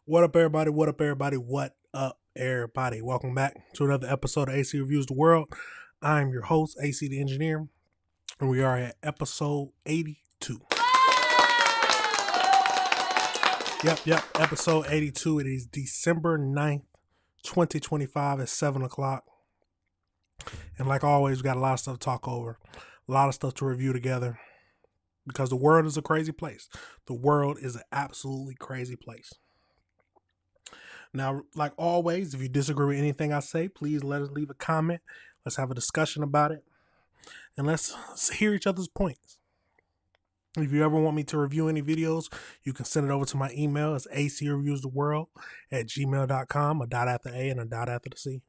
What up, everybody? What up, everybody? What up, everybody? Welcome back to another episode of AC Reviews the World. I'm your host, AC the Engineer, and we are at episode 82. Yep, episode 82. It is December 9th, 2025 at 7 o'clock. And like always, we got a lot of stuff to talk over, a lot of stuff to review together, because the world is a crazy place. The world is an absolutely crazy place. Now, like always, if you disagree with anything I say, please let us leave a comment. Let's have a discussion about it. And let's hear each other's points. If you ever want me to review any videos, you can send it over to my email. It's acreviewstheworld@gmail.com, a dot after A and a dot after the C.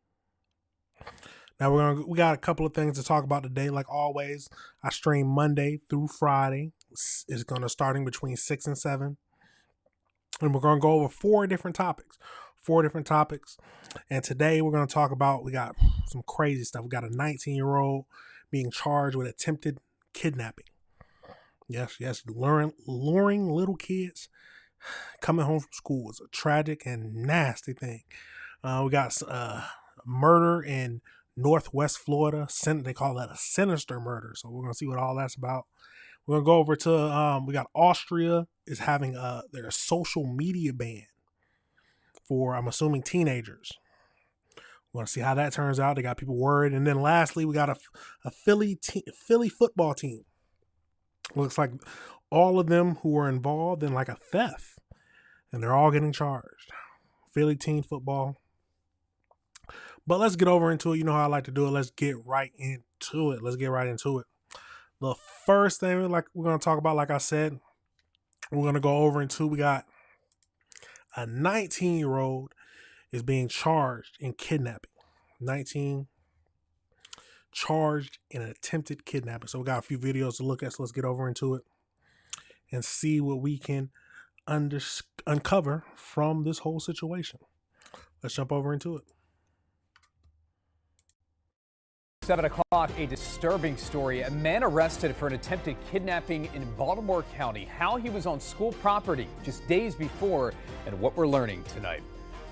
Now we got a couple of things to talk about today. Like always, I stream Monday through Friday. It's going to starting between 6 and 7. And we're going to go over four different topics. And today we're going to talk about, we got some crazy stuff. We got a 19-year-old being charged with attempted kidnapping. Yes, luring little kids coming home from school is a tragic and nasty thing. We got murder in Northwest Florida. They call that a Sinster murder. So we're going to see what all that's about. We're going to go over to, we got Austria is having their social media ban for, I'm assuming, teenagers. We're going to see how that turns out. They got people worried. And then lastly, we got a Philly football team. Looks like all of them who were involved in like a theft, and they're all getting charged. Philly teen football. But let's get over into it. You know how I like to do it. Let's get right into it. The first thing we're going to talk about, like I said, we're going to go over into, we got a 19-year-old is being charged in kidnapping. 19 charged in an attempted kidnapping. So we got a few videos to look at. So let's get over into it and see what we can uncover from this whole situation. Let's jump over into it. 7 o'clock, a disturbing story. A man arrested for an attempted kidnapping in Baltimore County. How he was on school property just days before, and what we're learning tonight.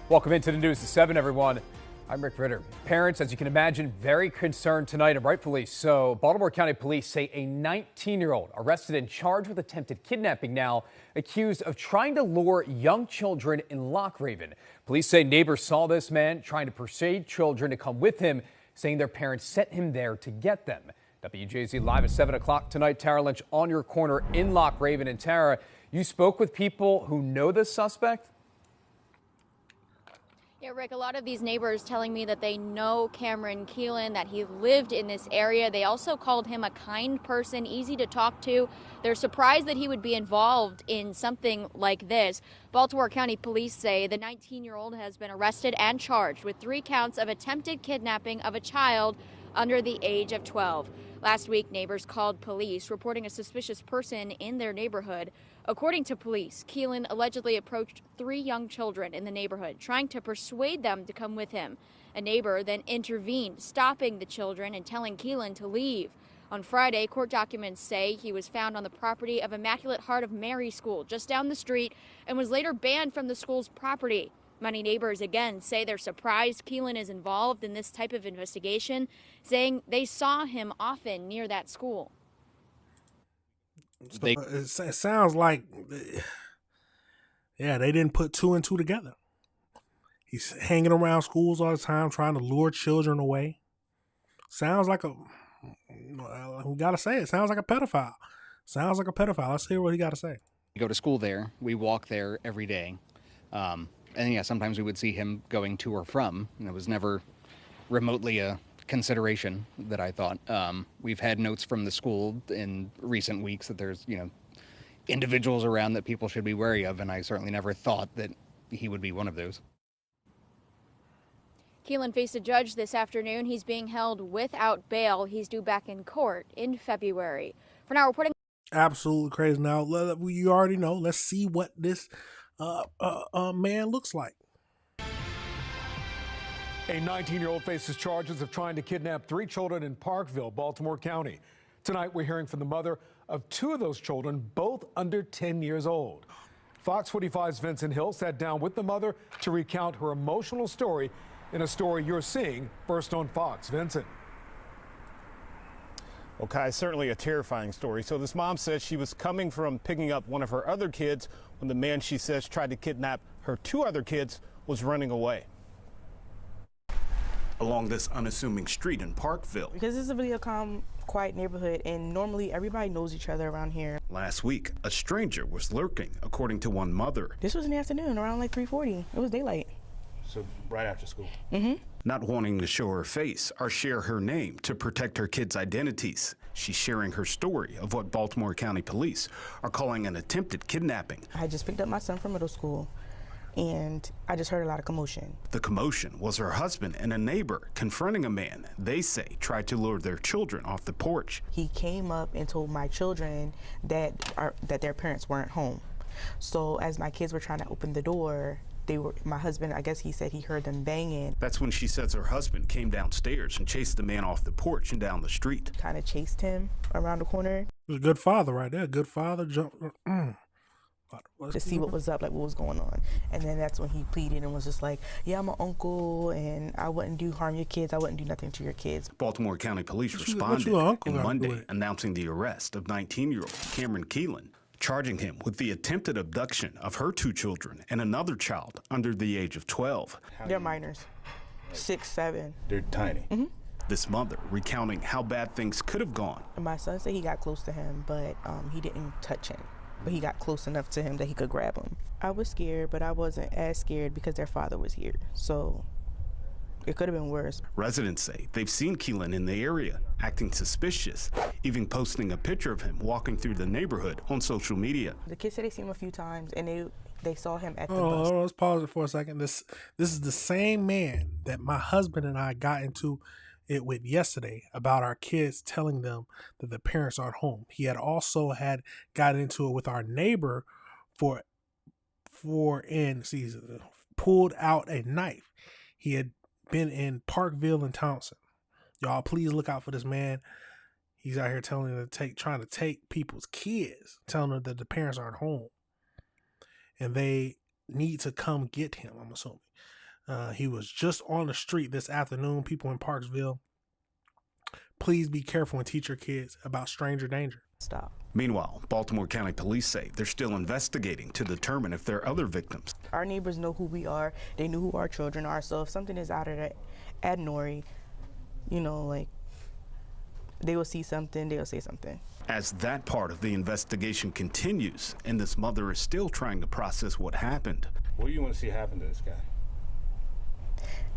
Welcome into the news at 7, everyone. I'm Rick Ritter. Parents, as you can imagine, very concerned tonight, and rightfully so. Baltimore County police say a 19-year-old arrested and charged with attempted kidnapping now, accused of trying to lure young children in Lock Raven. Police say neighbors saw this man trying to persuade children to come with him, saying their parents sent him there to get them. WJZ live at 7 o'clock tonight. Tara Lynch on your corner in Lock Raven. And Tara, you spoke with people who know this suspect? Yeah, Rick, a lot of these neighbors telling me that they know Cameron Keelan, that he lived in this area. They also called him a kind person, easy to talk to. They're surprised that he would be involved in something like this. Baltimore County police say the 19-year-old has been arrested and charged with 3 counts of attempted kidnapping of a child under the age of 12. Last week, neighbors called police, reporting a suspicious person in their neighborhood. According to police, Keelan allegedly approached 3 young children in the neighborhood, trying to persuade them to come with him. A neighbor then intervened, stopping the children and telling Keelan to leave. On Friday, court documents say he was found on the property of Immaculate Heart of Mary School, just down the street, and was later banned from the school's property. Many neighbors again say they're surprised Keelan is involved in this type of investigation, saying they saw him often near that school. So it sounds like, yeah, they didn't put 2 and 2 together. He's hanging around schools all the time, trying to lure children away. Sounds like we gotta say it. Sounds like a pedophile. Let's hear what he got to say. We go to school there. We walk there every day. And yeah, sometimes we would see him going to or from, and it was never remotely a consideration that I thought. We've had notes from the school in recent weeks that there's, individuals around that people should be wary of, and I certainly never thought that he would be one of those. Keelan faced a judge this afternoon. He's being held without bail. He's due back in court in February. For now, reporting. Absolutely crazy. Now, you already know. Let's see what this man looks like. A 19-year-old faces charges of trying to kidnap 3 children in Parkville, Baltimore County. Tonight, we're hearing from the mother of 2 of those children, both under 10 years old. Fox 45's Vincent Hill sat down with the mother to recount her emotional story in a story you're seeing first on Fox. Vincent. Okay, certainly a terrifying story. So this mom says she was coming from picking up one of her other kids when the man she says tried to kidnap her two other kids was running away. Along this unassuming street in Parkville. Because it's a really calm, quiet neighborhood, and normally everybody knows each other around here. Last week, a stranger was lurking, according to one mother. This was in the afternoon, around like 3:40. It was daylight. So right after school? Mm-hmm. Not wanting to show her face or share her name to protect her kids' identities, she's sharing her story of what Baltimore County Police are calling an attempted kidnapping. I just picked up my son from middle school, and I just heard a lot of commotion. The commotion was her husband and a neighbor confronting a man they say tried to lure their children off the porch. He came up and told my children that their parents weren't home. So as my kids were trying to open the door, my husband, I guess he said he heard them banging. That's when she says her husband came downstairs and chased the man off the porch and down the street. Kind of chased him around the corner. It was a good father right there. Good father. To see what was up, like what was going on. And then that's when he pleaded and was just like, yeah, I'm an uncle and I wouldn't do harm your kids. I wouldn't do nothing to your kids. Baltimore County Police responded on Monday, announcing the arrest of 19-year-old Cameron Keelan, charging him with the attempted abduction of her two children and another child under the age of 12. They're minors, 6, 7. They're tiny. Mm-hmm. This mother recounting how bad things could have gone. My son said he got close to him, but he didn't touch him. But he got close enough to him that he could grab him. I was scared, but I wasn't as scared because their father was here. So it could have been worse. Residents say they've seen Keelan in the area, acting suspicious, even posting a picture of him walking through the neighborhood on social media. The kids said they seen him a few times, and they saw him at the bus. bus. Let's pause it for a second. This is the same man that my husband and I got into it with yesterday about our kids telling them that the parents aren't home. He had also got into it with our neighbor pulled out a knife. He had been in Parkville and Townsend. Y'all, please look out for this man. He's out here trying to take people's kids, telling them that the parents aren't home, and they need to come get him. I'm assuming. He was just on the street this afternoon. People in Parksville, please be careful and teach your kids about stranger danger. Stop. Meanwhile, Baltimore County Police say they're still investigating to determine if there are other victims. Our neighbors know who we are. They know who our children are. So if something is out of the ordinary, like they will see something, they'll say something. As that part of the investigation continues, and this mother is still trying to process what happened. What do you want to see happen to this guy?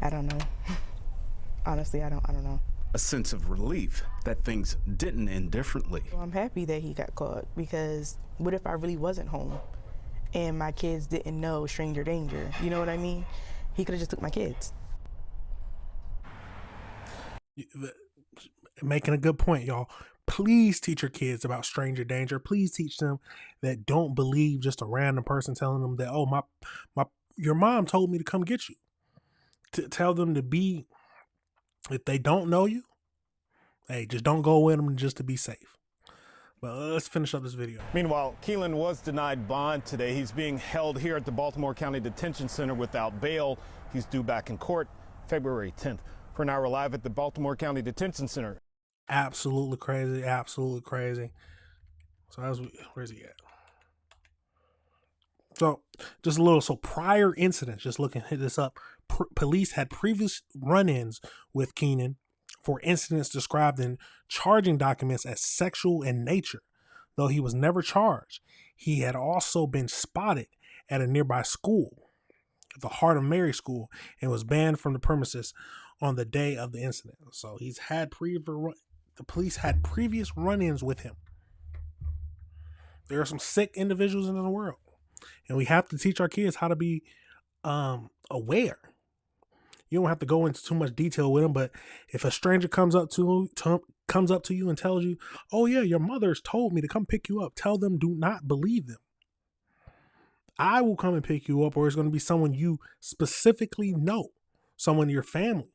I don't know. Honestly, I don't know. A sense of relief that things didn't end differently. Well, I'm happy that he got caught, because what if I really wasn't home and my kids didn't know stranger danger? You know what I mean? He could have just took my kids. Making a good point, y'all. Please teach your kids about stranger danger. Please teach them that don't believe just a random person telling them that, oh, your mom told me to come get you. To tell them to be, if they don't know you, hey, just don't go with them just to be safe. But let's finish up this video. Meanwhile, Keelan was denied bond today. He's being held here at the Baltimore County Detention Center without bail. He's due back in court February 10th. For now, we're live at the Baltimore County Detention Center. Absolutely crazy. Absolutely crazy. So where's he at? So just a little, prior incidents, just hit this up. Police had previous run-ins with Keenan for incidents described in charging documents as sexual in nature. Though he was never charged, he had also been spotted at a nearby school, the Heart of Mary School, and was banned from the premises on the day of the incident. So the police had previous run-ins with him. There are some sick individuals in the world, and we have to teach our kids how to be aware. You don't have to go into too much detail with them, but if a stranger comes up to you and tells you, "Oh yeah, your mother's told me to come pick you up," tell them, do not believe them. I will come and pick you up, or it's going to be someone you specifically know, someone in your family.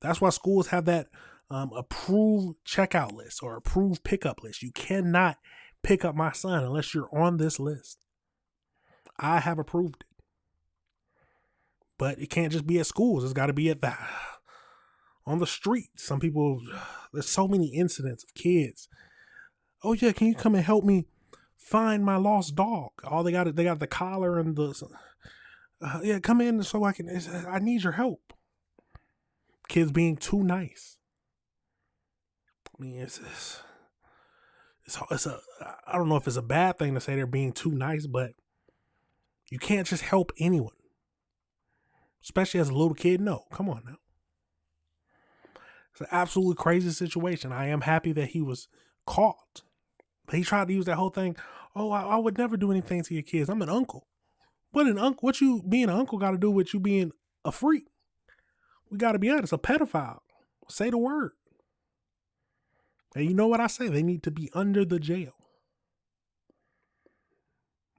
That's why schools have that approved checkout list or approved pickup list. You cannot pick up my son unless you're on this list. I have approved it. But it can't just be at schools. It's got to be on the street. Some people, there's so many incidents of kids. Oh yeah, can you come and help me find my lost dog? Oh, they got the collar and the, yeah, come in so I need your help. Kids being too nice. I mean, I don't know if it's a bad thing to say they're being too nice, but you can't just help anyone. Especially as a little kid. No, come on now. It's an absolutely crazy situation. I am happy that he was caught. But he tried to use that whole thing. Oh, I would never do anything to your kids. I'm an uncle. What you being an uncle got to do with you being a freak? We got to be honest, a pedophile. Say the word. And you know what I say? They need to be under the jail.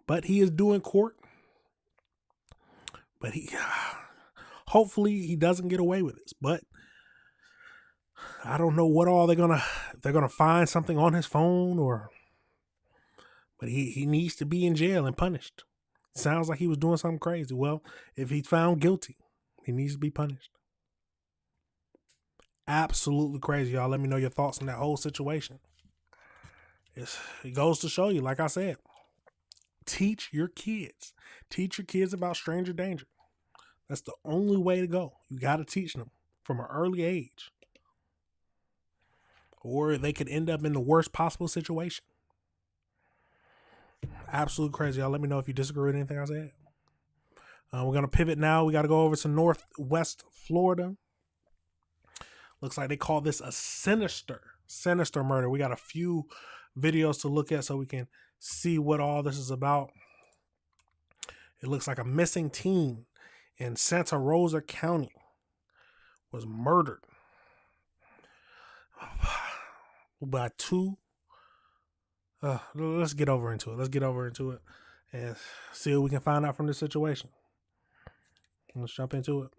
But he is doing court. But hopefully he doesn't get away with this. But I don't know what all they're gonna find something on his phone but he needs to be in jail and punished. Sounds like he was doing something crazy. Well, if he's found guilty, he needs to be punished. Absolutely crazy, y'all. Let me know your thoughts on that whole situation. It goes to show you, like I said, teach your kids about stranger danger. That's the only way to go. You got to teach them from an early age, or they could end up in the worst possible situation. Absolutely crazy, y'all. Let me know if you disagree with anything I said. We're going to pivot now. We got to go over to Northwest Florida. Looks like they call this a sinister murder. We got a few videos to look at so we can see what all this is about. It looks like a missing teen in Santa Rosa County was murdered by two. Let's get over into it. And see what we can find out from this situation. Let's jump into it.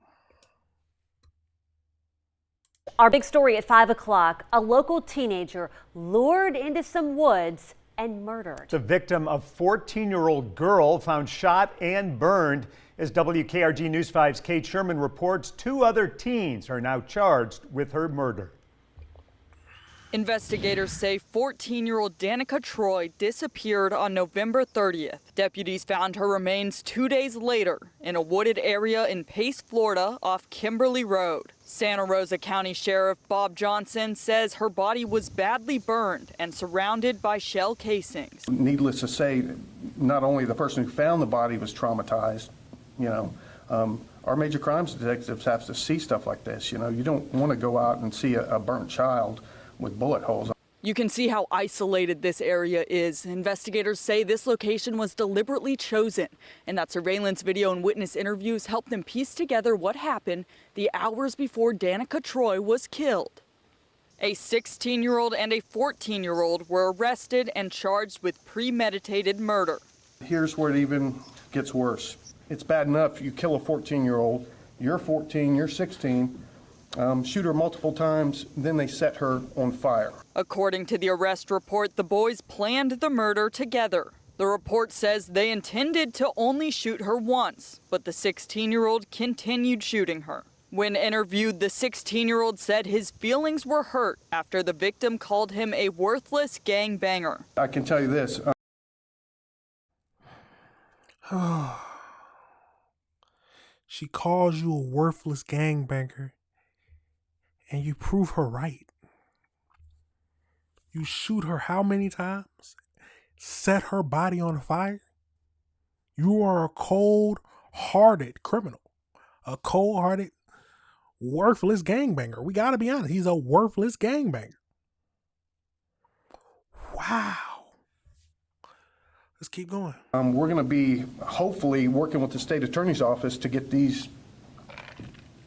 Our big story at 5 o'clock, a local teenager lured into some woods and murdered. The victim, a 14-year-old girl, found shot and burned. As WKRG News 5's Kate Sherman reports, 2 other teens are now charged with her murder. Investigators say 14-year-old Danica Troy disappeared on November 30th. Deputies found her remains 2 days later in a wooded area in Pace, Florida, off Kimberly Road. Santa Rosa County Sheriff Bob Johnson says her body was badly burned and surrounded by shell casings. Needless to say, not only the person who found the body was traumatized, our major crimes detectives have to see stuff like this. You don't want to go out and see a burnt child with bullet holes. You can see how isolated this area is. Investigators say this location was deliberately chosen, and that surveillance video and witness interviews helped them piece together what happened the hours before Danica Troy was killed. A 16-year-old and a 14-year-old were arrested and charged with premeditated murder. Here's where it even gets worse. It's bad enough you kill a 14-year-old, you're 14, you're 16, shoot her multiple times, then they set her on fire. According to the arrest report, the boys planned the murder together. The report says they intended to only shoot her once, but the 16-year-old continued shooting her. When interviewed, the 16-year-old said his feelings were hurt after the victim called him a worthless gangbanger. I can tell you this. She calls you a worthless gangbanger, and you prove her right. You shoot her how many times? Set her body on fire? You are a cold-hearted criminal. A cold-hearted, worthless gangbanger. We got to be honest. He's a worthless gangbanger. Wow. Let's keep going. We're going to be hopefully working with the state attorney's office to get these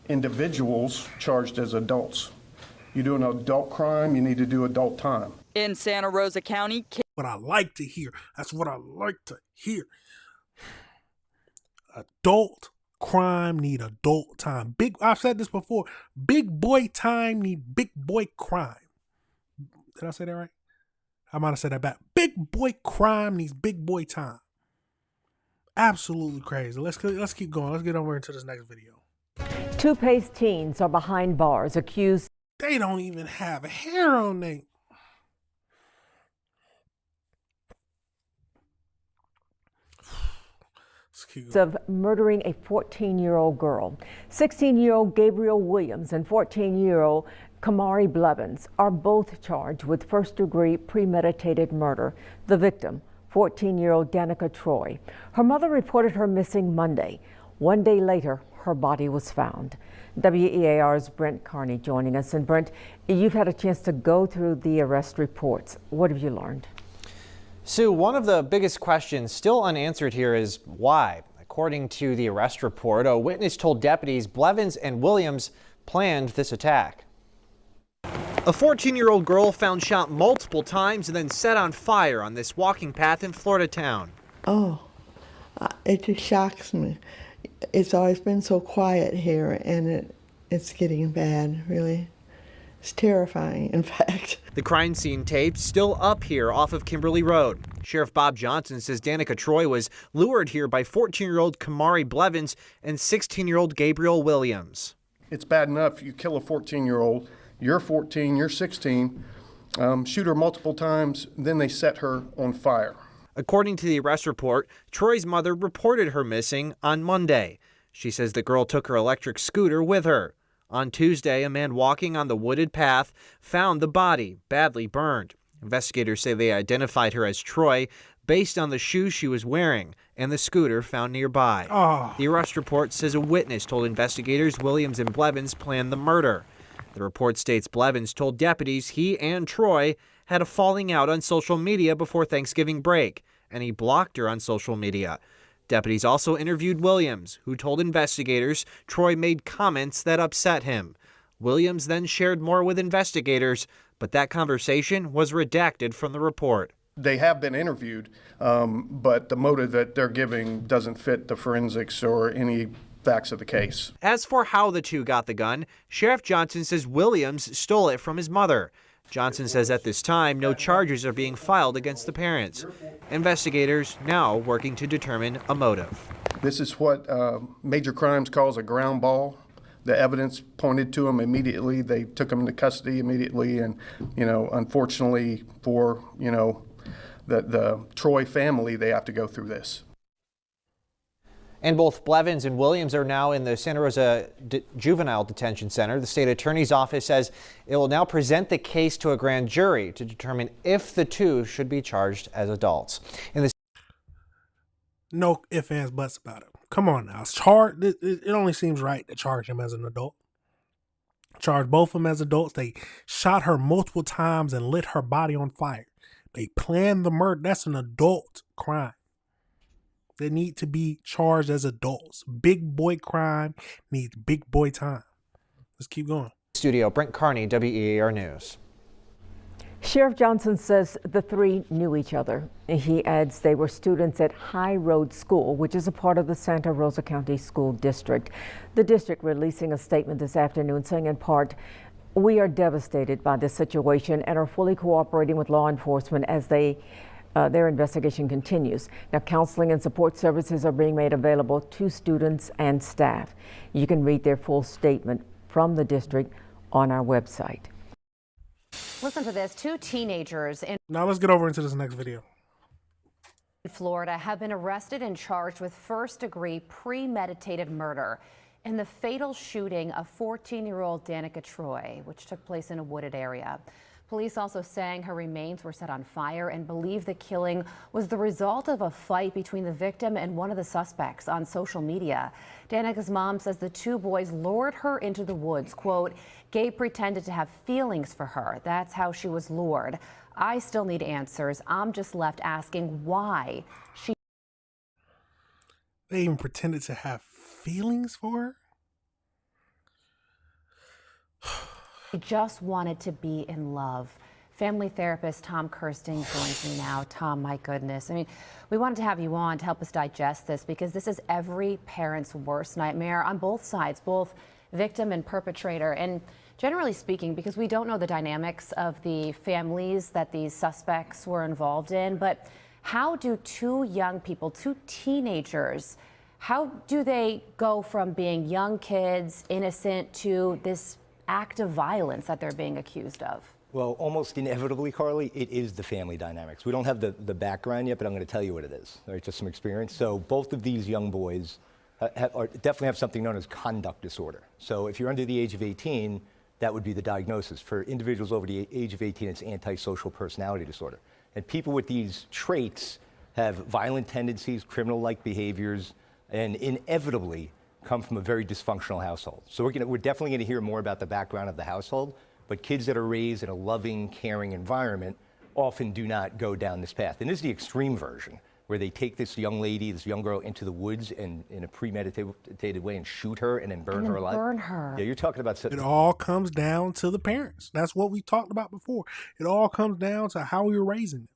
individuals charged as adults. You do an adult crime, you need to do adult time. In Santa Rosa County, what I like to hear. That's what I like to hear. Adult crime need adult time. I've said this before. Big boy time need big boy crime. Did I say that right? I might have said that back. Big boy crime needs big boy time. Absolutely crazy. Let's keep going. Let's get over into this next video. Two Pace teens are behind bars accused. They don't even have hair on them. Of murdering a 14-year-old girl. 16-year-old Gabriel Williams and 14-year-old Kamari Blevins are both charged with first-degree premeditated murder. The victim, 14-year-old Danica Troy. Her mother reported her missing Monday. One day later, her body was found. WEAR's Brent Carney joining us. And Brent, you've had a chance to go through the arrest reports. What have you learned? Sue, one of the biggest questions still unanswered here is why. According to the arrest report, a witness told deputies Blevins and Williams planned this attack. A 14-year-old girl found shot multiple times and then set on fire on this walking path in Florida town. Oh, it just shocks me. It's always been so quiet here, and it's getting bad, really. It's terrifying, in fact. The crime scene tape still up here off of Kimberly Road. Sheriff Bob Johnson says Danica Troy was lured here by 14-year-old Kamari Blevins and 16-year-old Gabriel Williams. It's bad enough you kill a 14-year-old, you're 14, you're 16, shoot her multiple times, then they set her on fire. According to the arrest report, Troy's mother reported her missing on Monday. She says the girl took her electric scooter with her. On Tuesday, a man walking on the wooded path found the body, badly burned. Investigators say they identified her as Troy based on the shoes she was wearing and the scooter found nearby. The arrest report says a witness told investigators Williams and Blevins planned the murder. The report states Blevins told deputies he and Troy had a falling out on social media before Thanksgiving break, and he blocked her on social media. Deputies also interviewed Williams, who told investigators Troy made comments that upset him. Williams then shared more with investigators, but that conversation was redacted from the report. They have been interviewed, but the motive that they're giving doesn't fit the forensics or any facts of the case. As for how the two got the gun, Sheriff Johnson says Williams stole it from his mother. Johnson says at this time, no charges are being filed against the parents. Investigators now working to determine a motive. This is what Major Crimes calls a ground ball. The evidence pointed to him immediately. They took him into custody immediately. And, unfortunately for, the Troy family, they have to go through this. And both Blevins and Williams are now in the Santa Rosa Juvenile Detention Center. The state attorney's office says it will now present the case to a grand jury to determine if the two should be charged as adults. No ifs, ands, buts about it. Come on now. It only seems right to charge him as an adult. Charge both of them as adults. They shot her multiple times and lit her body on fire. They planned the murder. That's an adult crime. They need to be charged as adults. Big boy crime needs big boy time. Let's keep going. Studio, Brent Carney, WEAR News. Sheriff Johnson says the three knew each other. He adds they were students at High Road School, which is a part of the Santa Rosa County School District. The district releasing a statement this afternoon saying in part, "We are devastated by this situation and are fully cooperating with law enforcement as their investigation continues." Now, counseling and support services are being made available to students and staff. You can read their full statement from the district on our website. Listen to this. Two teenagers in Now let's get over into this next video. Florida have been arrested and charged with first-degree premeditated murder in the fatal shooting of 14-year-old Danica Troy, which took place in a wooded area. Police also saying her remains were set on fire and believe the killing was the result of a fight between the victim and one of the suspects on social media. Danica's mom says the two boys lured her into the woods. Quote, "Gabe pretended to have feelings for her. That's how she was lured. I still need answers. I'm just left asking why she..." They even pretended to have feelings for her? He just wanted to be in love. Family therapist Tom Kirsting joins me now. Tom, my goodness. I mean, we wanted to have you on to help us digest this because this is every parent's worst nightmare on both sides, both victim and perpetrator. And generally speaking, because we don't know the dynamics of the families that these suspects were involved in, but How do two young people, two teenagers, how do they go from being young kids, innocent, to this act of violence that they're being accused of? Well, almost inevitably, Carly, it is the family dynamics. We don't have the background yet, but I'm going to tell you what it is, all right, just some experience. So both of these young boys definitely have something known as conduct disorder. So if you're under the age of 18, that would be the diagnosis. For individuals over the age of 18, it's antisocial personality disorder. And people with these traits have violent tendencies, criminal-like behaviors, and inevitably come from a very dysfunctional household. So we're definitely going to hear more about the background of the household. But kids that are raised in a loving, caring environment often do not go down this path. And this is the extreme version, where they take this young lady, this young girl, into the woods and in a premeditated way and shoot her and then burn her alive. Burn her. Yeah, you're talking about... It all comes down to the parents. That's what we talked about before. It all comes down to how you're raising them.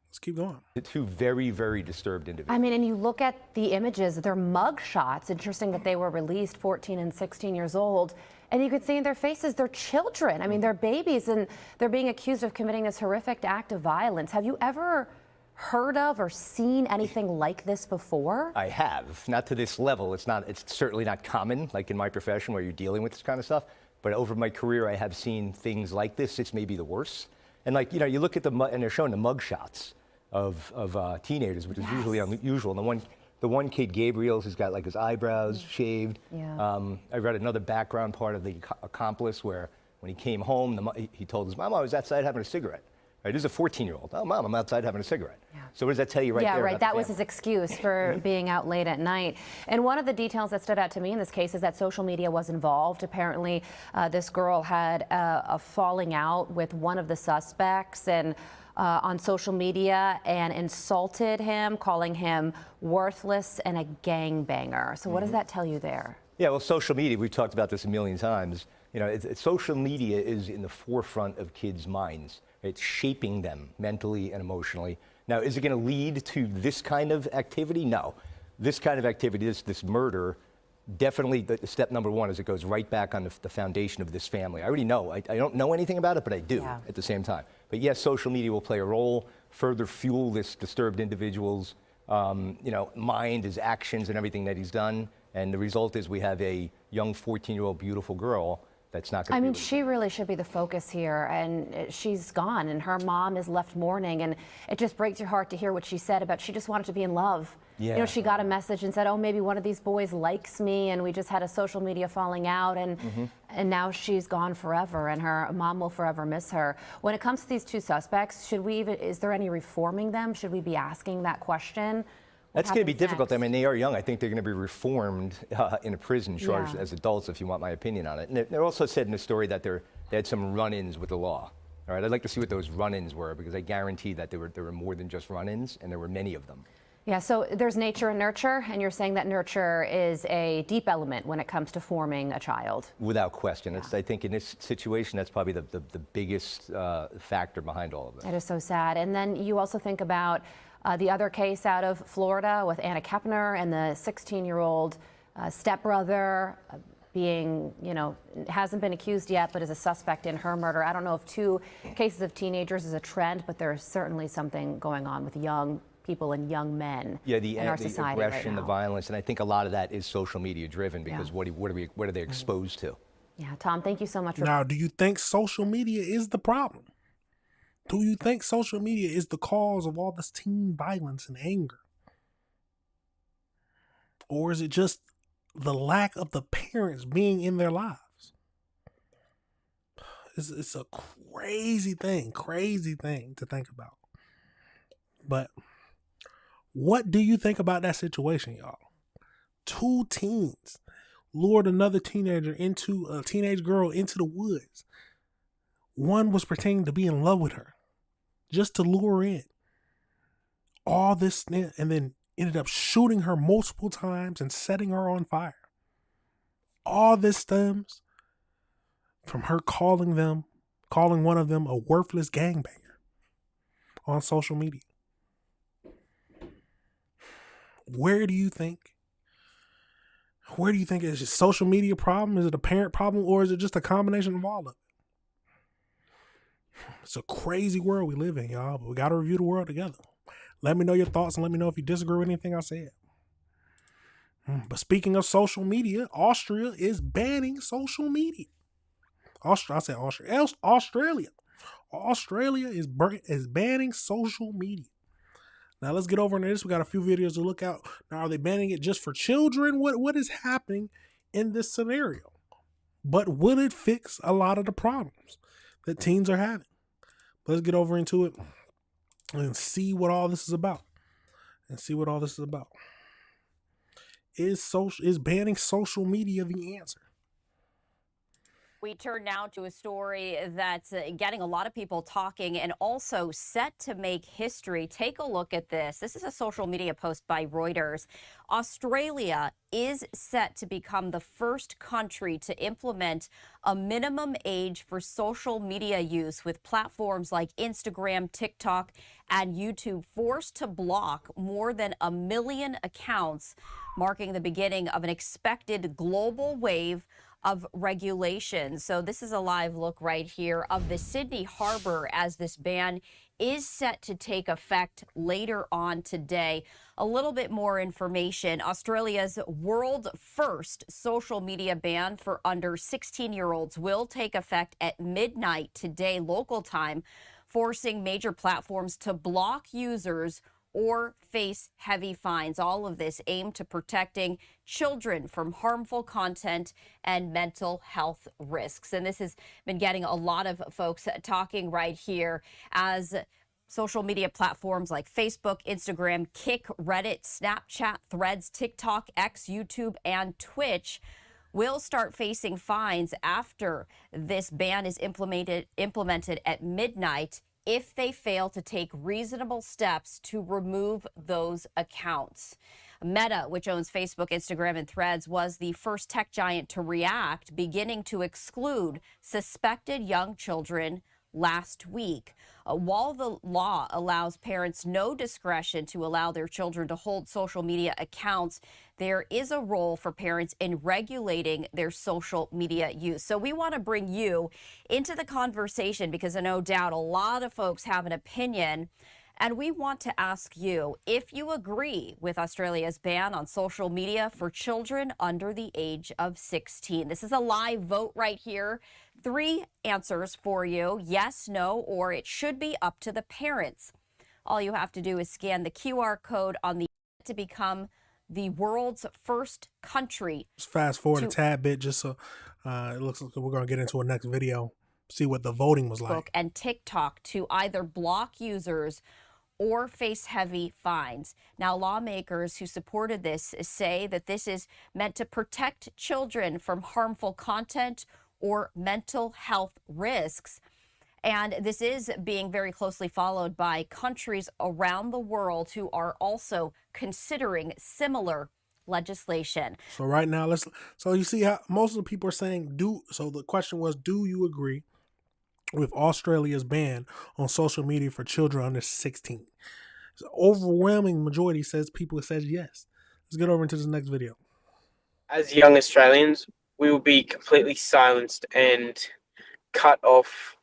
Let's keep going. Two very, very disturbed individuals. I mean, and you look at the images, they're mug shots. Interesting that they were released 14 and 16 years old. And you could see in their faces, they're children. I mean, they're babies, and they're being accused of committing this horrific act of violence. Have you ever heard of or seen anything like this before? I have. Not to this level. It's certainly not common, like in my profession, where you're dealing with this kind of stuff. But over my career, I have seen things like this. It's maybe the worst. And like, you know, you look at and they're showing the mug shots of teenagers, which is usually unusual. And the one kid, Gabriel, who's got like his eyebrows shaved. Yeah. I read another background part of the accomplice where when he came home, he told his mom, I was outside having a cigarette. Right, this is a 14-year-old. Oh, Mom, I'm outside having a cigarette. Yeah. So what does that tell you right there? Yeah, right. About That was his excuse for being out late at night. And one of the details that stood out to me in this case is that social media was involved. Apparently, this girl had a falling out with one of the suspects and on social media and insulted him, calling him worthless and a gangbanger. So what does that tell you there? Yeah, well, social media, we've talked about this a million times. You know, social media is in the forefront of kids' minds. It's shaping them mentally and emotionally. Now, is it going to lead to this kind of activity? No. This kind of activity, this murder, definitely step number one is it goes right back on the foundation of this family. I already know. I don't know anything about it, but I do at the same time. But yes, social media will play a role, further fuel this disturbed individual's mind, his actions, and everything that he's done. And the result is we have a young 14-year-old beautiful girl that's not going to she really should be the focus here, and she's gone, and her mom is left mourning, and it just breaks your heart to hear what she said about she just wanted to be in love. Yeah. You know, she got a message and said, oh, maybe one of these boys likes me, and we just had a social media falling out, and now she's gone forever, and her mom will forever miss her. When it comes to these two suspects, is there any reforming them? Should we be asking that question? That's going to be difficult. I mean, they are young. I think they're going to be reformed in a prison, charged as adults, if you want my opinion on it. And they're also said in the story that they had some run-ins with the law. All right, I'd like to see what those run-ins were, because I guarantee that there were more than just run-ins, and there were many of them. Yeah, so there's nature and nurture, and you're saying that nurture is a deep element when it comes to forming a child. Without question. I think in this situation, that's probably the biggest factor behind all of it. It is so sad. And then you also think about the other case out of Florida with Anna Kepner and the 16-year-old stepbrother being, hasn't been accused yet, but is a suspect in her murder. I don't know if two cases of teenagers is a trend, but there's certainly something going on with young people and young men in our society right now. The aggression, the violence, and I think a lot of that is social media driven, because what are they exposed to? Yeah, Tom, thank you so much. Now, do you think social media is the problem? Do you think social media is the cause of all this teen violence and anger? Or is it just the lack of the parents being in their lives? It's a crazy thing to think about. But what do you think about that situation, y'all? Two teens lured another teenage girl into the woods. One was pretending to be in love with her just to lure her in. All this, and then ended up shooting her multiple times and setting her on fire. All this stems from her calling one of them a worthless gangbanger on social media. Where do you think is it a social media problem? Is it a parent problem? Or is it just a combination of all of it? It's a crazy world we live in, y'all, but we got to review the world together. Let me know your thoughts and let me know if you disagree with anything I said. But speaking of social media, Austria is banning social media. Australia. Australia is banning social media. Now let's get over into this. We got a few videos to look at. Now, are they banning it just for children? What is happening in this scenario? But will it fix a lot of the problems that teens are having? Let's get over into it and see what all this is about. Is banning social media the answer? We turn now to a story that's getting a lot of people talking and also set to make history. Take a look at this. This is a social media post by Reuters. Australia is set to become the first country to implement a minimum age for social media use, with platforms like Instagram, TikTok, and YouTube forced to block more than 1 million accounts, marking the beginning of an expected global wave of regulation. So this is a live look right here of the Sydney Harbour as this ban is set to take effect later on today. A little bit more information. Australia's world first social media ban for under 16-year-olds will take effect at midnight today local time, forcing major platforms to block users or face heavy fines. All of this aimed to protecting children from harmful content and mental health risks. And this has been getting a lot of folks talking right here as social media platforms like Facebook, Instagram, Kik, Reddit, Snapchat, Threads, TikTok, X, YouTube, and Twitch will start facing fines after this ban is implemented at midnight if they fail to take reasonable steps to remove those accounts. Meta, which owns Facebook, Instagram, and Threads, was the first tech giant to react, beginning to exclude suspected young children last week. While the law allows parents no discretion to allow their children to hold social media accounts, there is a role for parents in regulating their social media use. So we want to bring you into the conversation because no doubt a lot of folks have an opinion. And we want to ask you if you agree with Australia's ban on social media for children under the age of 16. This is a live vote right here. 3 answers for you: yes, no, or it should be up to the parents. All you have to do is scan the QR code on the to become the world's first country. Let's fast forward a tad bit just so it looks like we're going to get into a next video, see what the voting was like. And TikTok to either block users or face heavy fines. Now, lawmakers who supported this say that this is meant to protect children from harmful content or mental health risks. And this is being very closely followed by countries around the world who are also considering similar legislation. So right now, so you see how most of the people are saying so the question was, do you agree with Australia's ban on social media for children under 16? The overwhelming majority says yes. Let's get over into this next video. As young Australians, we will be completely silenced and cut off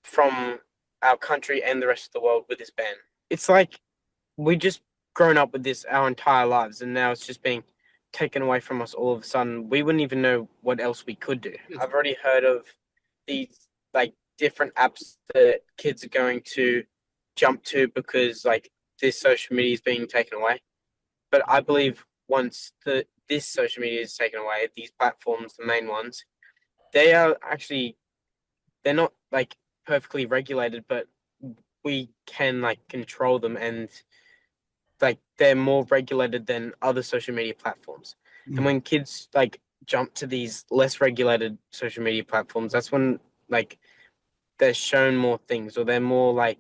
from our country and the rest of the world with this ban. It's like we just grown up with this our entire lives, and now it's just being taken away from us all of a sudden. We wouldn't even know what else we could do. I've already heard of these different apps that kids are going to jump to because this social media is being taken away. But I believe once this social media is taken away, these platforms, the main ones, they're not perfectly regulated, but we can control them, and they're more regulated than other social media platforms. And when kids jump to these less regulated social media platforms, that's when they're shown more things, or they're more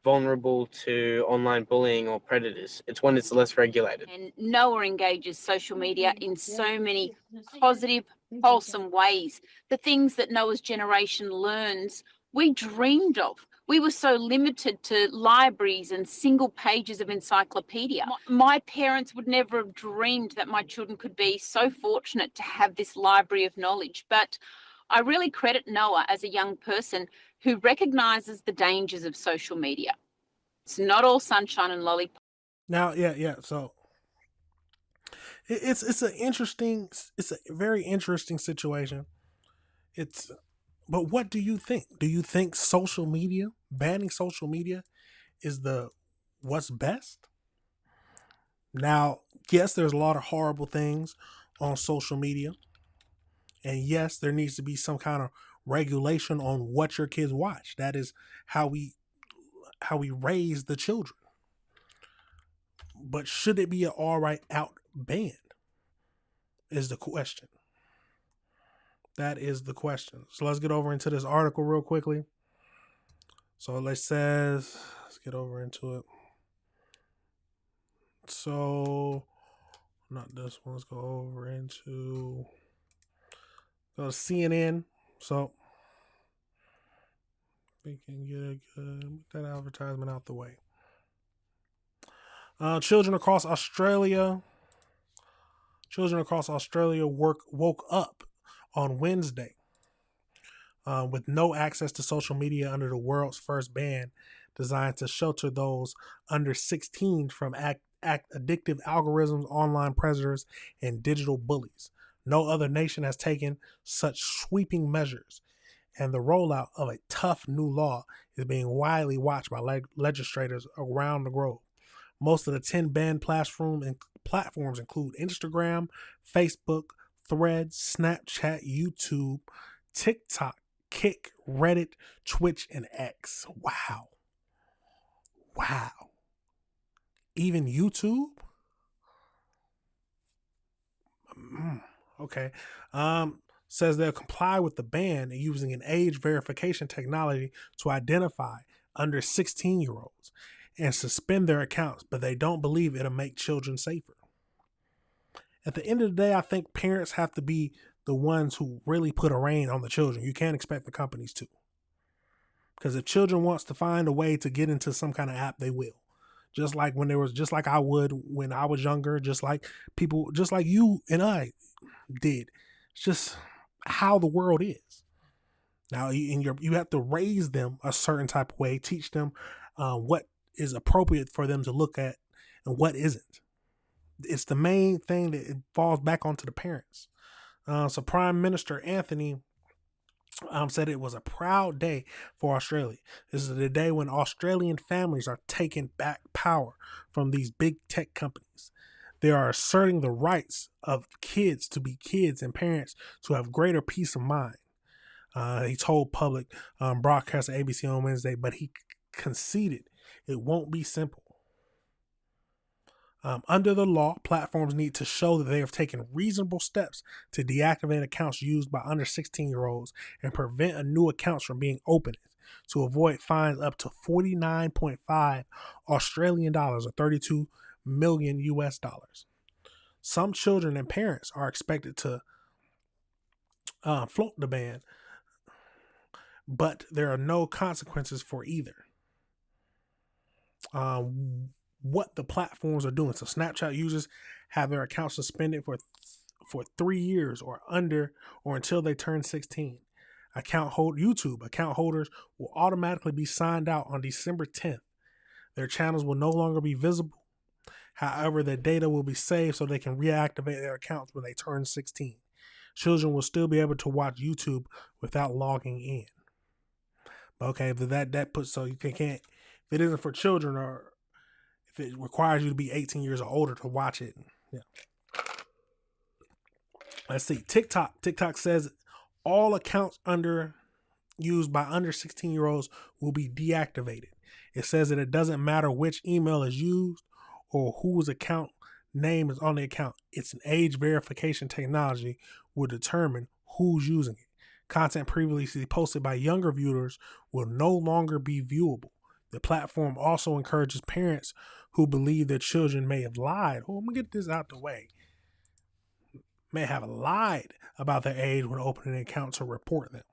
vulnerable to online bullying or predators. It's when it's less regulated. And Noah engages social media in so many positive, wholesome ways. The things that Noah's generation learns, we dreamed of. We were so limited to libraries and single pages of encyclopedia. My parents would never have dreamed that my children could be so fortunate to have this library of knowledge. But I really credit Noah as a young person who recognises the dangers of social media. It's not all sunshine and lollipops. Now, yeah. So it's a very interesting situation. But what do you think? Do you think banning social media is what's best? Now, yes, there's a lot of horrible things on social media. And yes, there needs to be some kind of regulation on what your kids watch. That is how we raise the children. But should it be an all right out ban? Is the question. That is the question. So let's get over into this article real quickly. So let's get over into it. So, not this one. Let's go over into CNN. So we can get that advertisement out the way. Children across Australia woke up on Wednesday with no access to social media under the world's first ban designed to shelter those under 16 from addictive algorithms, online predators, and digital bullies. No other nation has taken such sweeping measures, and the rollout of a tough new law is being widely watched by legislators around the globe. Most of the 10 banned platforms include Instagram, Facebook, Threads, Snapchat, YouTube, TikTok, Kick, Reddit, Twitch, and X. Wow. Even YouTube? Okay. Says they'll comply with the ban using an age verification technology to identify under 16-year-olds and suspend their accounts, but they don't believe it'll make children safer. At the end of the day, I think parents have to be the ones who really put a rein on the children. You can't expect the companies to. Because if children wants to find a way to get into some kind of app, they will. Just like I would when I was younger, just like you and I did. It's just how the world is. Now, you have to raise them a certain type of way, teach them what is appropriate for them to look at and what isn't. It's the main thing that it falls back onto the parents. So Prime Minister Anthony said it was a proud day for Australia. This is the day when Australian families are taking back power from these big tech companies. They are asserting the rights of kids to be kids and parents to have greater peace of mind. He told public broadcaster ABC on Wednesday, but he conceded it won't be simple. Under the law, platforms need to show that they have taken reasonable steps to deactivate accounts used by under 16-year-olds and prevent new accounts from being opened to avoid fines up to 49.5 Australian dollars or 32 million US dollars. Some children and parents are expected to float the ban, but there are no consequences for either. What the platforms are doing. So Snapchat users have their accounts suspended for 3 years or until they turn 16. YouTube account holders will automatically be signed out on December 10th. Their channels will no longer be visible. However, their data will be saved so they can reactivate their accounts when they turn 16. Children will still be able to watch YouTube without logging in. Okay, but that puts, so you can't, if it isn't for children or if it requires you to be 18 years or older to watch it. Yeah. Let's see. TikTok says all accounts used by under 16-year-olds will be deactivated. It says that it doesn't matter which email is used or whose account name is on the account. It's an age verification technology will determine who's using it. Content previously posted by younger viewers will no longer be viewable. The platform also encourages parents who believe their children may have lied. Oh, I'm going to get this out the way. May have lied about their age when opening an account to report them.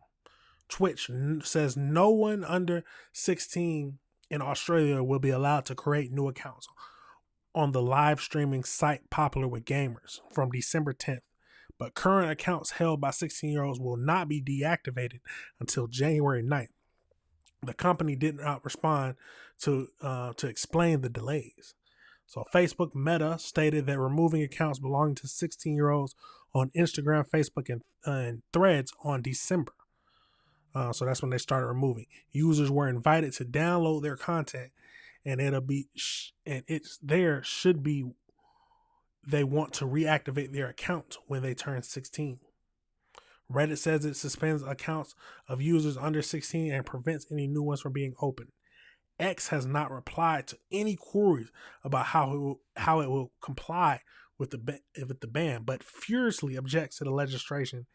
Twitch says no one under 16 in Australia will be allowed to create new accounts on the live streaming site popular with gamers from December 10th. But current accounts held by 16-year-olds will not be deactivated until January 9th. the company did not respond to explain the delays. So Facebook Meta stated that removing accounts belonging to 16-year-olds on Instagram, Facebook, and Threads on December. So that's when they started removing. Users were invited to download their content, and they want to reactivate their account when they turn 16. Reddit says it suspends accounts of users under 16 and prevents any new ones from being opened. X has not replied to any queries about how it will comply with the ban, but furiously objects to the legislation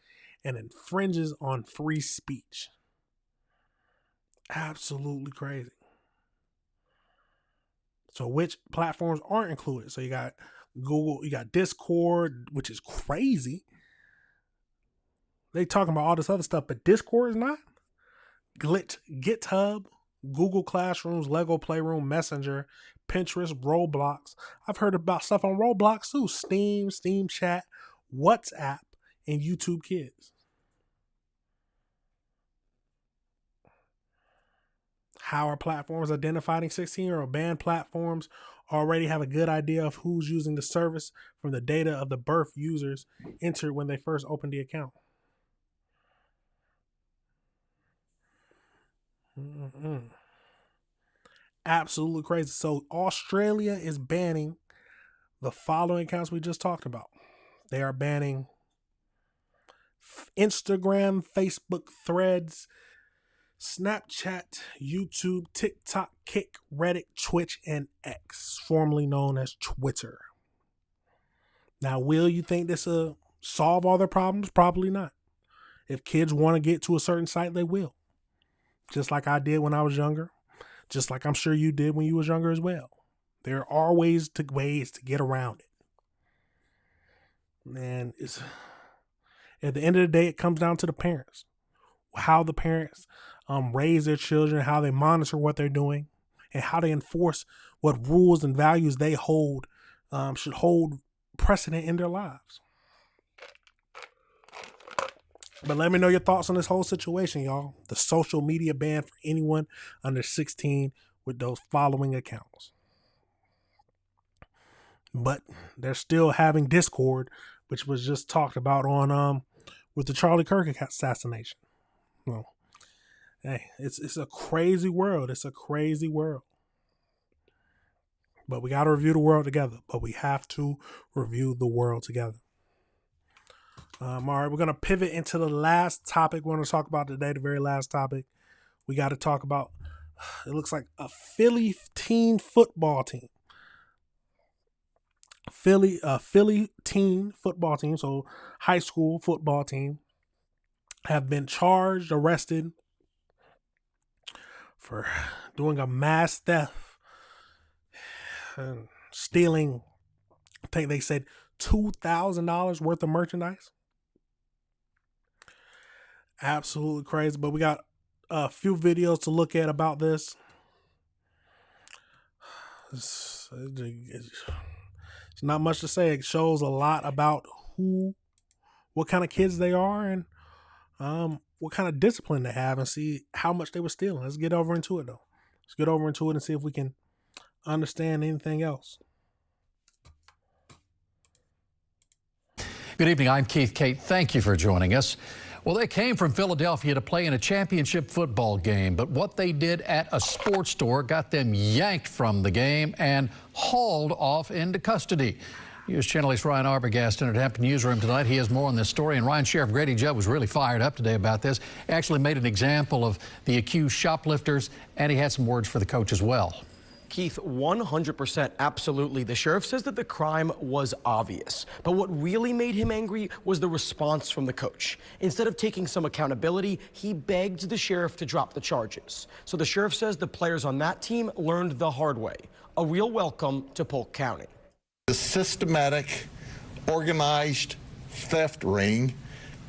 and infringes on free speech. Absolutely crazy. So which platforms aren't included? So you got Google, you got Discord, which is crazy. They talking about all this other stuff, but Discord is not. GitHub, Google Classrooms, Lego Playroom, Messenger, Pinterest, Roblox. I've heard about stuff on Roblox too. Steam Chat, WhatsApp, and YouTube Kids. How are platforms identifying 16-year-old? Banned platforms already have a good idea of who's using the service from the data of the birth users entered when they first opened the account. Absolutely crazy. So Australia is banning the following accounts we just talked about. They are banning Instagram, Facebook, Threads, Snapchat, YouTube, TikTok, Kick, Reddit, Twitch, and X, formerly known as Twitter. Now, will you think this will solve all their problems? Probably not. If kids want to get to a certain site, they will. Just like I did when I was younger. Just like I'm sure you did when you was younger as well. There are ways to get around it. And it's at the end of the day, it comes down to the parents. How the parents raise their children, how they monitor what they're doing, and how they enforce what rules and values they hold should hold precedent in their lives. But let me know your thoughts on this whole situation, y'all. The social media ban for anyone under 16 with those following accounts. But they're still having Discord, which was just talked about on with the Charlie Kirk assassination. Well, hey, it's a crazy world. It's a crazy world. But we got to review the world together. But we have to review the world together. All right, we're going to pivot into the last topic we're going to talk about today, the very last topic. We got to talk about, it looks like a Philly teen football team. Philly teen football team, so high school football team, have been arrested for doing a mass theft and stealing, I think they said $2,000 worth of merchandise. Absolutely crazy, but we got a few videos to look at about this. It's not much to say. It shows a lot about what kind of kids they are, and what kind of discipline they have, and see how much they were stealing. Let's get over into it, though. Let's get over into it and see if we can understand anything else. Good evening. I'm Keith Kate. Thank you for joining us. Well, they came from Philadelphia to play in a championship football game, but what they did at a sports store got them yanked from the game and hauled off into custody. News Channel 8's Ryan Arbogast in at Hampton Newsroom tonight. He has more on this story. And Ryan, Sheriff Grady Judd was really fired up today about this. Actually made an example of the accused shoplifters, and he had some words for the coach as well. Keith, 100% absolutely. The sheriff says that the crime was obvious, but what really made him angry was the response from the coach. Instead of taking some accountability, he begged the sheriff to drop the charges. So the sheriff says the players on that team learned the hard way. A real welcome to Polk County. The systematic, organized theft ring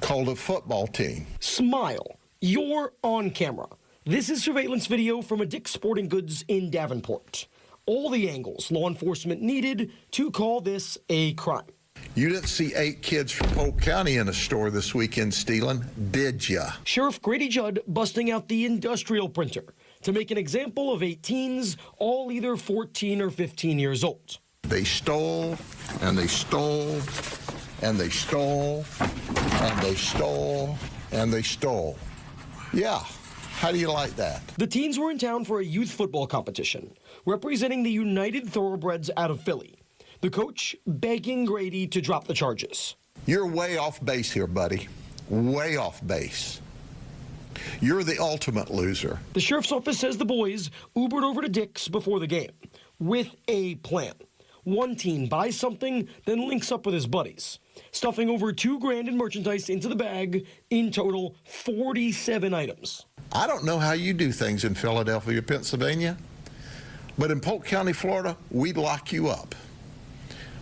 called a football team. Smile. You're on camera. This is surveillance video from a Dick's Sporting Goods in Davenport. All the angles law enforcement needed to call this a crime. You didn't see 8 kids from Polk County in a store this weekend stealing, did ya? Sheriff Grady Judd busting out the industrial printer. to make an example of 8 teens, all either 14 or 15 years old. They stole, and they stole, and they stole, and they stole, and they stole. Yeah, how do you like that? The teens were in town for a youth football competition, representing the United Thoroughbreds out of Philly. The coach begging Grady to drop the charges. You're way off base here, buddy. Way off base. You're the ultimate loser. The sheriff's office says the boys Ubered over to Dick's before the game with a plan. One teen buys something, then links up with his buddies, stuffing over $2,000 in merchandise into the bag, in total 47 items. I don't know how you do things in Philadelphia, Pennsylvania, but in Polk County, Florida, we'd lock you up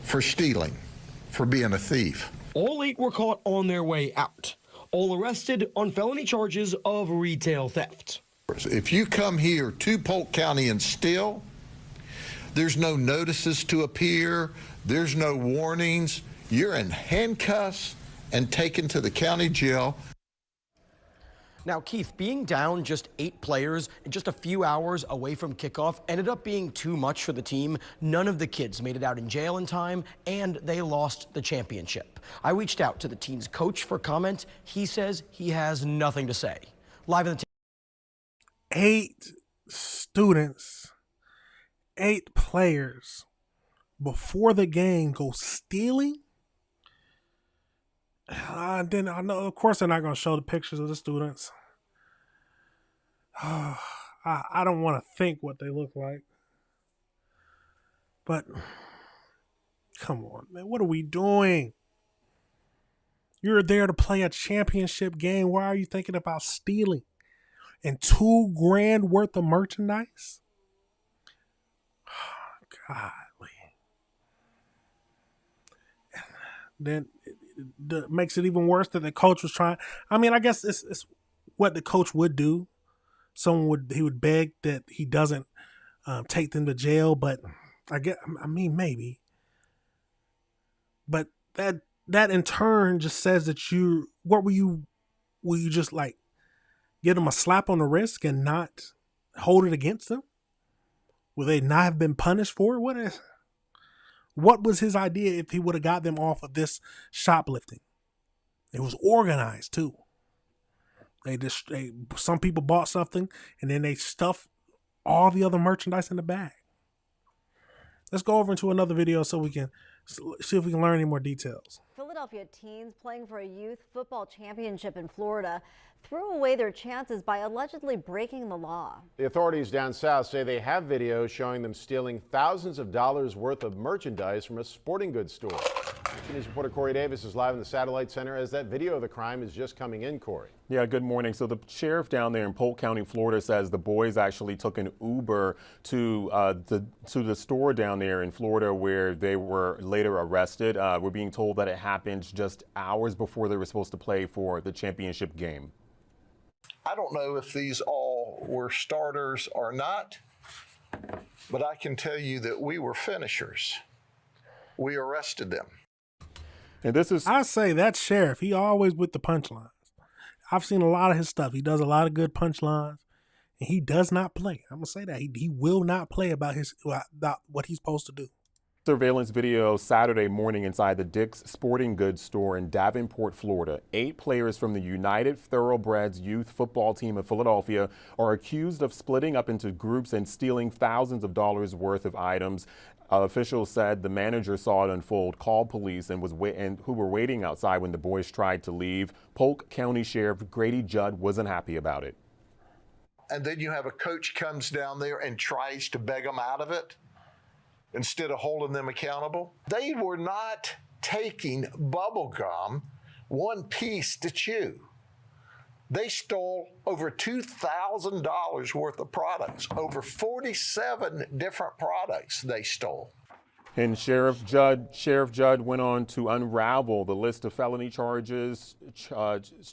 for stealing, for being a thief. All 8 were caught on their way out, all arrested on felony charges of retail theft. If you come here to Polk County and steal, there's no notices to appear, there's no warnings, you're in handcuffs and taken to the county jail. Now, Keith, being down just 8 players and just a few hours away from kickoff ended up being too much for the team. None of the kids made it out in jail in time, and they lost the championship. I reached out to the team's coach for comment. He says he has nothing to say. Live in the 8 students, 8 players before the game go stealing. Then I know, of course, they're not going to show the pictures of the students. I don't want to think what they look like. But come on, man, what are we doing? You're there to play a championship game. Why are you thinking about stealing? And $2,000 worth of merchandise? Golly. Then it makes it even worse that the coach was trying. I mean, I guess it's what the coach would do. He would beg that he doesn't take them to jail, but I mean, maybe. But that in turn just says that will you just like give them a slap on the wrist and not hold it against them? Will they not have been punished for it? What was his idea if he would have got them off of this shoplifting? It was organized too. Some people bought something and then they stuffed all the other merchandise in the bag. Let's go over into another video so we can see if we can learn any more details. Philadelphia teens playing for a youth football championship in Florida threw away their chances by allegedly breaking the law. The authorities down south say they have videos showing them stealing thousands of dollars worth of merchandise from a sporting goods store. News reporter Corey Davis is live in the Satellite Center as that video of the crime is just coming in, Corey. Yeah, good morning. So the sheriff down there in Polk County, Florida says the boys actually took an Uber to the store down there in Florida where they were later arrested. We're being told that it happened just hours before they were supposed to play for the championship game. I don't know if these all were starters or not, but I can tell you that we were finishers. We arrested them. And this is, I say that sheriff, he always with the punchlines. I've seen a lot of his stuff. He does a lot of good punchlines, and he does not play. I'm gonna say that he will not play about what he's supposed to do. Surveillance video Saturday morning inside the Dick's Sporting Goods store in Davenport, Florida. 8 players from the United Thoroughbreds youth football team of Philadelphia are accused of splitting up into groups and stealing thousands of dollars worth of items. Officials said the manager saw it unfold, called police, and who were waiting outside when the boys tried to leave. Polk County Sheriff Grady Judd wasn't happy about it. And then you have a coach comes down there and tries to beg them out of it instead of holding them accountable. They were not taking bubble gum, one piece to chew. They stole over $2,000 worth of products, over 47 different products they stole. And Sheriff Judd went on to unravel the list of felony charges,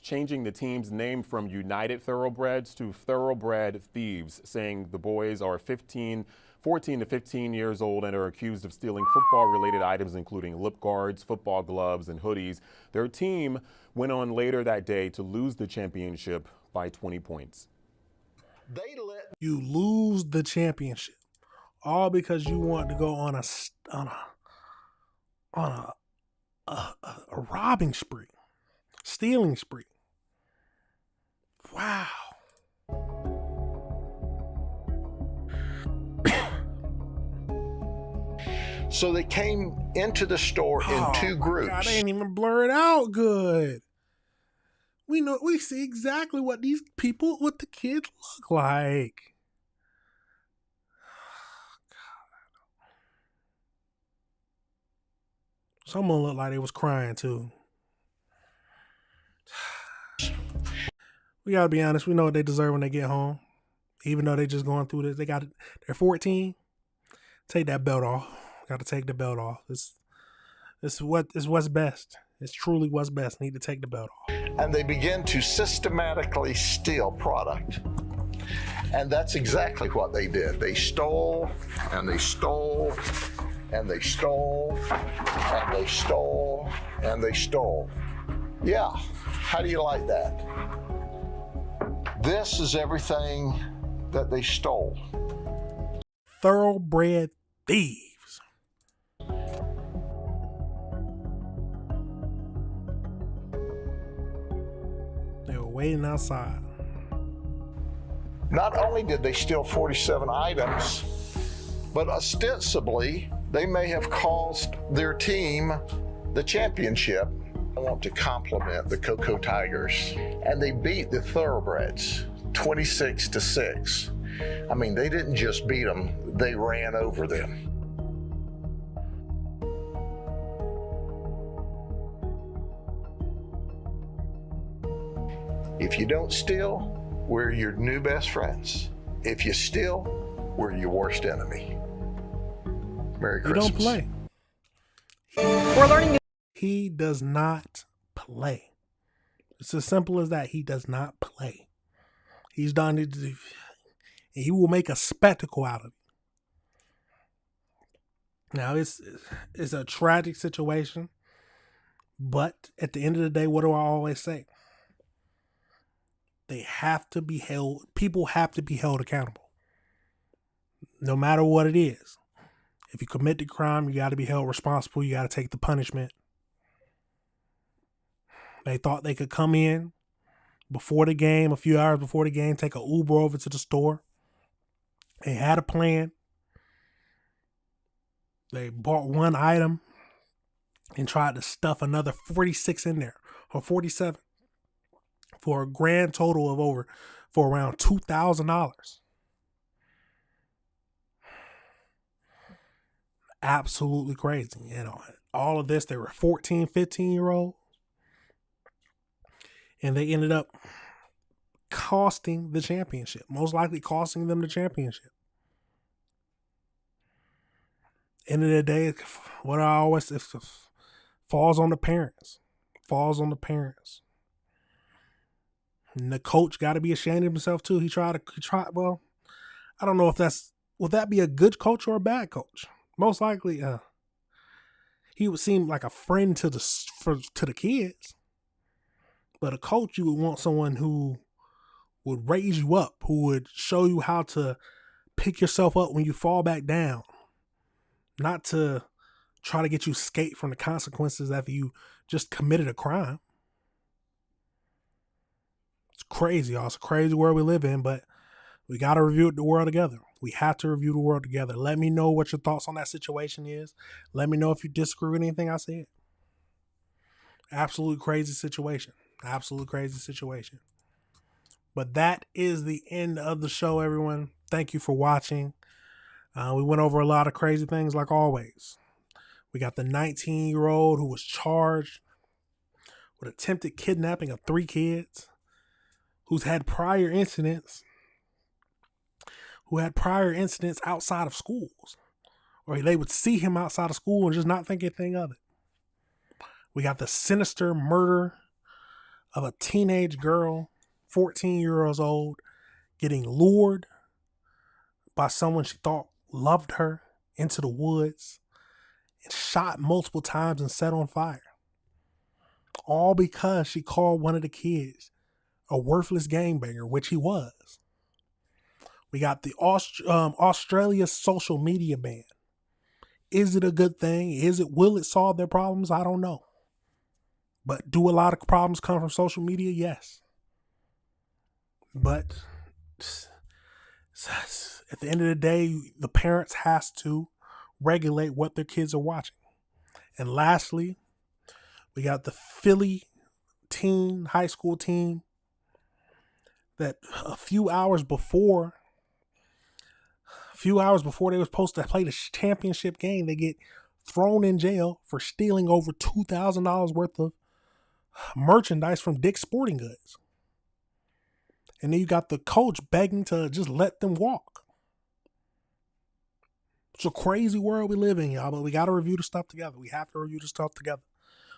changing the team's name from United Thoroughbreds to Thoroughbred Thieves, saying the boys are 14 to 15 years old and are accused of stealing football-related items, including lip guards, football gloves, and hoodies. Their team went on later that day to lose the championship by 20 points. You lose the championship, all because you want to go on a robbing spree, stealing spree. Wow. So they came into the store in two groups. God, they ain't even blur it out good. We see exactly what the kids look like. Someone looked like they was crying too. We gotta be honest. We know what they deserve when they get home. Even though they just going through this, they're 14. Take that belt off. Got to take the belt off. It's what's best. It's truly what's best. Need to take the belt off. And they begin to systematically steal product. And that's exactly what they did. They stole, and they stole, and they stole, and they stole, and they stole. Yeah, how do you like that? This is everything that they stole. Thoroughbred thieves. They were waiting outside. Not only did they steal 47 items, but ostensibly they may have cost their team the championship. I want to compliment the Cocoa Tigers, and they beat the Thoroughbreds 26-6. I mean, they didn't just beat them, they ran over them. If you don't steal, we're your new best friends. If you steal, we're your worst enemy. Merry Christmas. He don't play. We're learning. He does not play. It's as simple as that. He does not play. He's done it. He will make a spectacle out of it. Now, it's a tragic situation, but at the end of the day, what do I always say? They have to be held. People have to be held accountable, no matter what it is. If you commit the crime, you got to be held responsible. You got to take the punishment. They thought they could come in before the game, a few hours before the game, take an Uber over to the store. They had a plan. They bought one item and tried to stuff another 46 in there, or 47, for a grand total of for around $2,000. Absolutely crazy. You know, all of this, they were 14, 15-year-olds. And they ended up costing the championship. Most likely costing them the championship. End of the day, what I always say, falls on the parents. Falls on the parents. And the coach got to be ashamed of himself too. He tried. Well, I don't know if would that be a good coach or a bad coach? Most likely, he would seem like a friend to the kids. But a coach, you would want someone who would raise you up, who would show you how to pick yourself up when you fall back down. Not to try to get you escape from the consequences after you just committed a crime. It's crazy, y'all. It's a crazy world we live in, but we got to review the world together. We have to review the world together. Let me know what your thoughts on that situation is. Let me know if you disagree with anything I said. Absolute crazy situation. Absolute crazy situation. But that is the end of the show, everyone. Thank you for watching. We went over a lot of crazy things like always. We got the 19-year-old who was charged with attempted kidnapping of 3 kids, who had prior incidents outside of schools. Or they would see him outside of school and just not think anything of it. We got the sinister murder of a teenage girl, 14 years old, getting lured by someone she thought loved her into the woods and shot multiple times and set on fire. All because she called one of the kids a worthless gangbanger, which he was. We got the Australia social media ban. Is it a good thing? Will it solve their problems? I don't know. But do a lot of problems come from social media? Yes. But at the end of the day, the parents has to regulate what their kids are watching. And lastly, we got the Philly high school team that a few hours before they were supposed to play the championship game, they get thrown in jail for stealing over $2,000 worth of merchandise from Dick's Sporting Goods. And then you got the coach begging to just let them walk. It's a crazy world we live in, y'all, but we got to review the stuff together. We have to review the stuff together.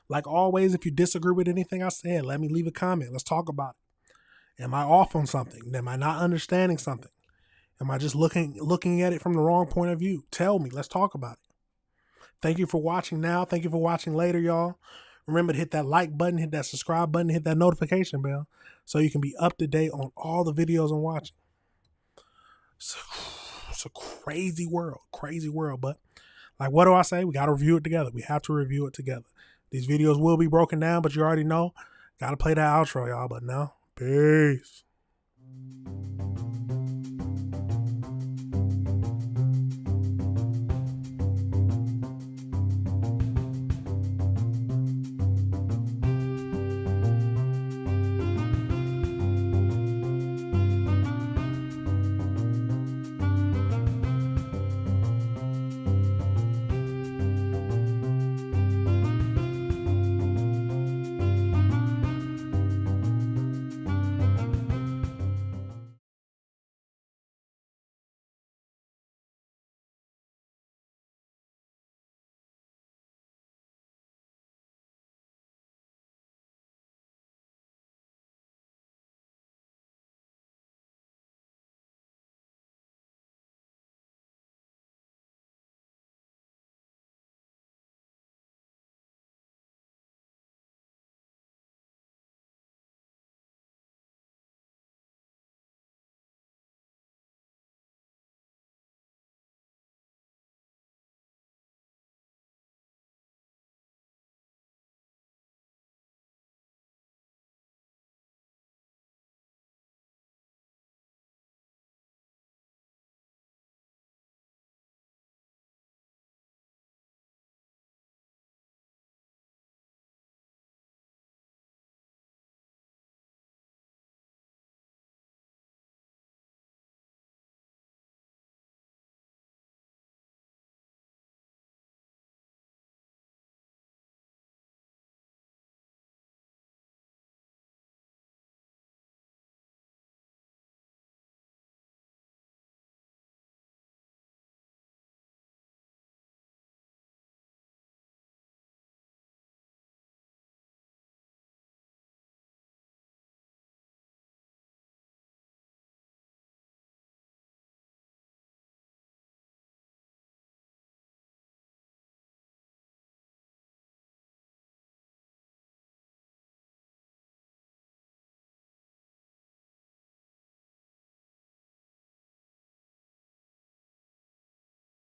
Like always, if you disagree with anything I said, let me leave a comment. Let's talk about it. Am I off on something? Am I not understanding something? Am I just looking at it from the wrong point of view? Tell me. Let's talk about it. Thank you for watching now. Thank you for watching later, y'all. Remember to hit that like button, hit that subscribe button, hit that notification bell so you can be up to date on all the videos I'm watching. It's a crazy world. But like, what do I say? We got to review it together. We have to review it together. These videos will be broken down, but you already know. Got to play that outro, y'all. But now, peace.